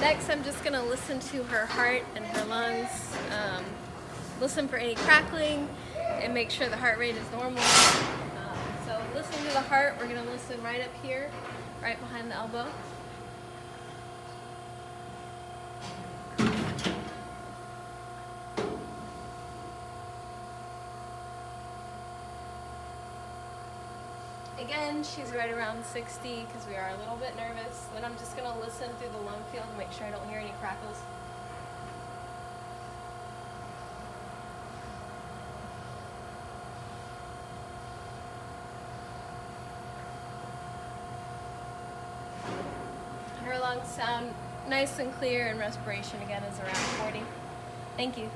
Next, I'm just gonna listen to her heart and her lungs, listen for any crackling, and make sure the heart rate is normal. So listen to the heart. We're gonna listen right up here, right behind the elbow. Again, she's right around 60 because we are a little bit nervous. Then I'm just gonna listen through the lung field and make sure I don't hear any crackles. Her lungs sound nice and clear, and respiration again is around 40. Thank you.